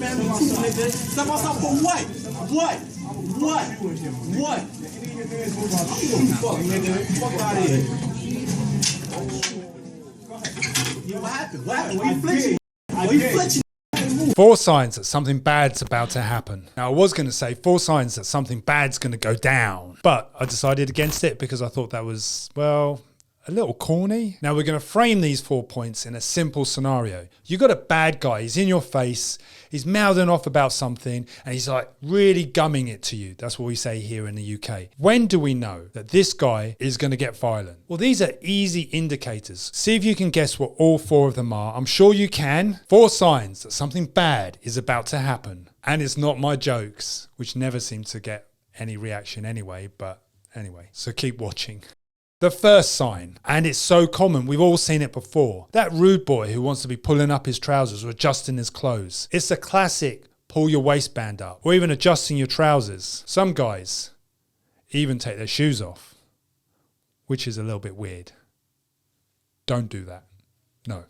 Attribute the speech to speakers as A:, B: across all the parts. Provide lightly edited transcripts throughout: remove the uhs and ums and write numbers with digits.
A: family too, nigga. Step outside for what? What? Fuck, nigga. Fuck out of here. What happened? What happened? Why you flinching? Why you flinching?
B: 4 signs that something bad's about to happen. Now, I was going to say 4 signs that something bad's going to go down, but I decided against it because I thought that was, well, a little corny. Now, we're going to frame these 4 points in a simple scenario. You got a bad guy, he's in your face, he's mouthing off about something, and he's like really gumming it to you. That's what we say here in the UK. When do we know that this guy is going to get violent? Well, these are easy indicators. See if you can guess what all 4 of them are. I'm sure you can. 4 signs that something bad is about to happen. And it's not my jokes, which never seem to get any reaction anyway, but anyway, so keep watching. The first sign, and it's so common, we've all seen it before. That rude boy who wants to be pulling up his trousers or adjusting his clothes. It's the classic pull your waistband up or even adjusting your trousers. Some guys even take their shoes off, which is a little bit weird. Don't do that. No,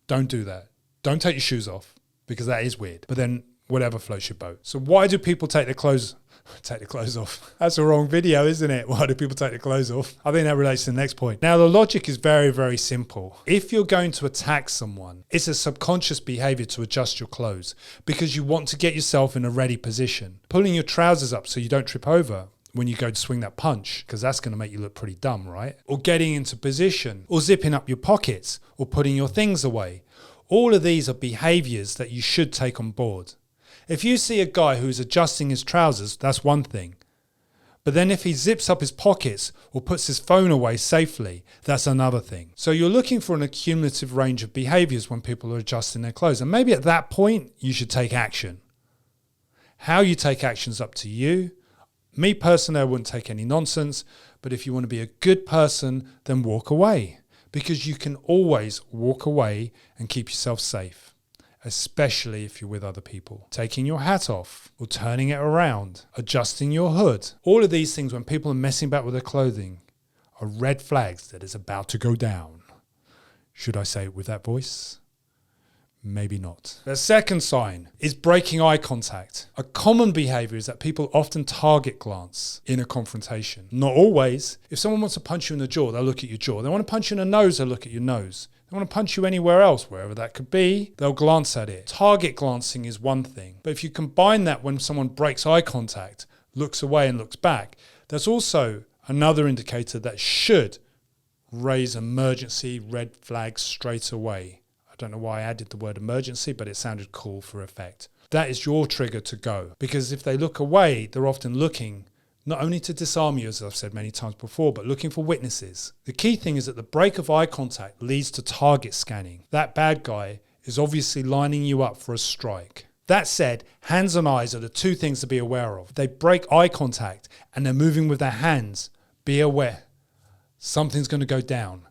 B: don't do that. Don't take your shoes off because that is weird. But then whatever floats your boat. So why do people take their clothes off? That's the wrong video, isn't it? Why do people take their clothes off? I think that relates to the next point. Now, the logic is very, very simple. If you're going to attack someone, it's a subconscious behavior to adjust your clothes because you want to get yourself in a ready position. Pulling your trousers up so you don't trip over when you go to swing that punch, because that's going to make you look pretty dumb, right? Or getting into position, or zipping up your pockets, or putting your things away. All of these are behaviors that you should take on board. If you see a guy who's adjusting his trousers, that's one thing. But then if he zips up his pockets or puts his phone away safely, that's another thing. So you're looking for an accumulative range of behaviors when people are adjusting their clothes. And maybe at that point, you should take action. How you take action is up to you. Me personally, I wouldn't take any nonsense. But if you want to be a good person, then walk away. Because you can always walk away and keep yourself safe. Especially if you're with other people. Taking your hat off or turning it around, adjusting your hood. All of these things, when people are messing about with their clothing, are red flags that it's about to go down. Should I say it with that voice? Maybe not. The second sign is breaking eye contact. A common behavior is that people often target glance in a confrontation. Not always. If someone wants to punch you in the jaw, they'll look at your jaw. They want to punch you in the nose, they'll look at your nose. They want to punch you anywhere else, wherever that could be, they'll glance at it. Target glancing is one thing. But if you combine that when someone breaks eye contact, looks away and looks back, that's also another indicator that should raise emergency red flags straight away. I don't know why I added the word emergency, but it sounded cool for effect. That is your trigger to go. Because if they look away, they're often looking not only to disarm you, as I've said many times before, but looking for witnesses. The key thing is that the break of eye contact leads to target scanning. That bad guy is obviously lining you up for a strike. That said, hands and eyes are the 2 things to be aware of. If they break eye contact and they're moving with their hands, be aware. Something's going to go down.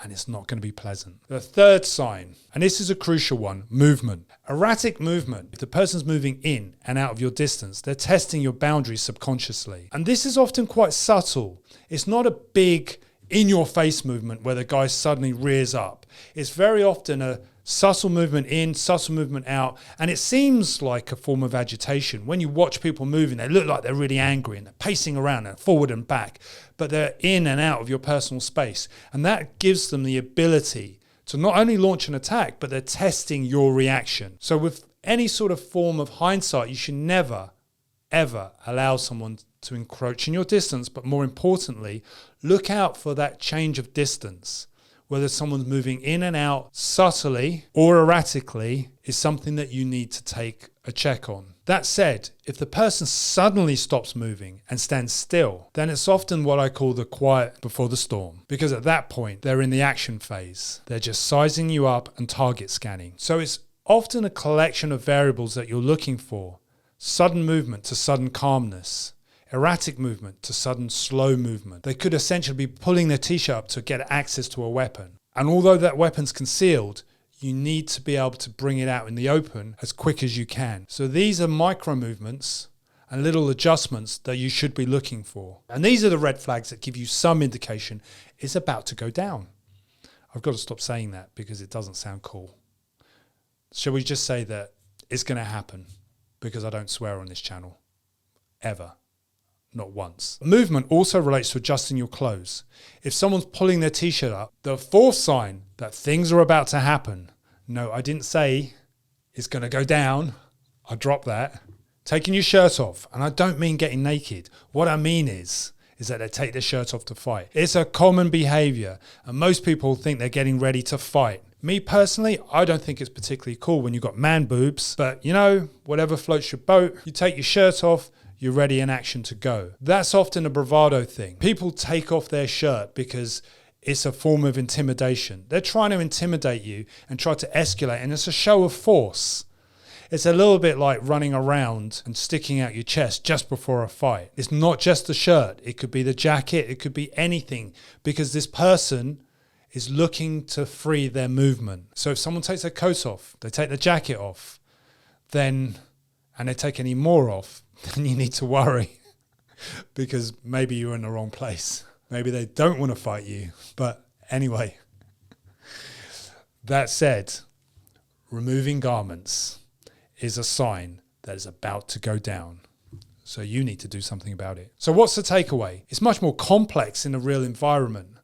B: And it's not going to be pleasant. The third sign, and this is a crucial one, movement. Erratic movement. If the person's moving in and out of your distance, they're testing your boundaries subconsciously. And this is often quite subtle. It's not a big in-your-face movement where the guy suddenly rears up. It's very often a subtle movement in, subtle movement out, and it seems like a form of agitation. When you watch people moving, they look like they're really angry and they're pacing around and forward and back, but they're in and out of your personal space. And that gives them the ability to not only launch an attack, but they're testing your reaction. So with any sort of form of hindsight, you should never, ever allow someone to encroach in your distance, but more importantly, look out for that change of distance. Whether someone's moving in and out subtly or erratically is something that you need to take a check on. That said, if the person suddenly stops moving and stands still, then it's often what I call the quiet before the storm. Because at that point, they're in the action phase. They're just sizing you up and target scanning. So it's often a collection of variables that you're looking for. Sudden movement to sudden calmness. Erratic movement to sudden slow movement. They could essentially be pulling their t-shirt up to get access to a weapon. And although that weapon's concealed, you need to be able to bring it out in the open as quick as you can. So these are micro movements and little adjustments that you should be looking for. And these are the red flags that give you some indication it's about to go down. I've got to stop saying that because it doesn't sound cool. Shall we just say that it's going to happen because I don't swear on this channel. Ever. Not once. Movement also relates to adjusting your clothes. If someone's pulling their t-shirt up, the fourth sign that things are about to happen. No, I didn't say it's going to go down. I dropped that. Taking your shirt off. And I don't mean getting naked. What I mean is that they take their shirt off to fight. It's a common behavior. And most people think they're getting ready to fight. Me personally, I don't think it's particularly cool when you've got man boobs. But, you know, whatever floats your boat, you take your shirt off, you're ready in action to go. That's often a bravado thing. People take off their shirt because it's a form of intimidation. They're trying to intimidate you and try to escalate, and it's a show of force. It's a little bit like running around and sticking out your chest just before a fight. It's not just the shirt. It could be the jacket. It could be anything, because this person is looking to free their movement. So if someone takes their coat off, they take the jacket off, and they take any more off, then you need to worry because maybe you're in the wrong place. Maybe they don't want to fight you. But anyway, that said, removing garments is a sign that is about to go down. So you need to do something about it. So what's the takeaway? It's much more complex in a real environment,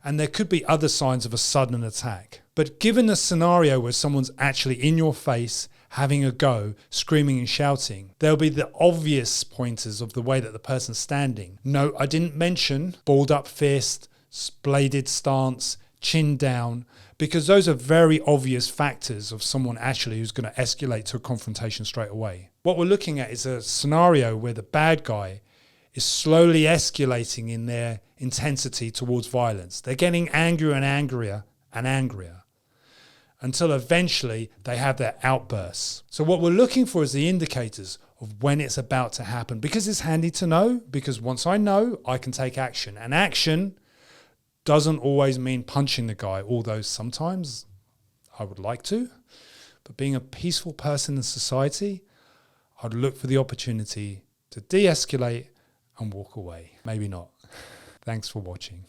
B: and there could be other signs of a sudden attack. But given the scenario where someone's actually in your face, having a go, screaming and shouting, there'll be the obvious pointers of the way that the person's standing. No, I didn't mention balled up fist, bladed stance, chin down, because those are very obvious factors of someone actually who's going to escalate to a confrontation straight away. What we're looking at is a scenario where the bad guy is slowly escalating in their intensity towards violence. They're getting angrier and angrier and angrier, until eventually they have their outbursts. So what we're looking for is the indicators of when it's about to happen, because it's handy to know, because once I know, I can take action. And action doesn't always mean punching the guy, although sometimes I would like to. But being a peaceful person in society, I'd look for the opportunity to de-escalate and walk away. Maybe not. Thanks for watching.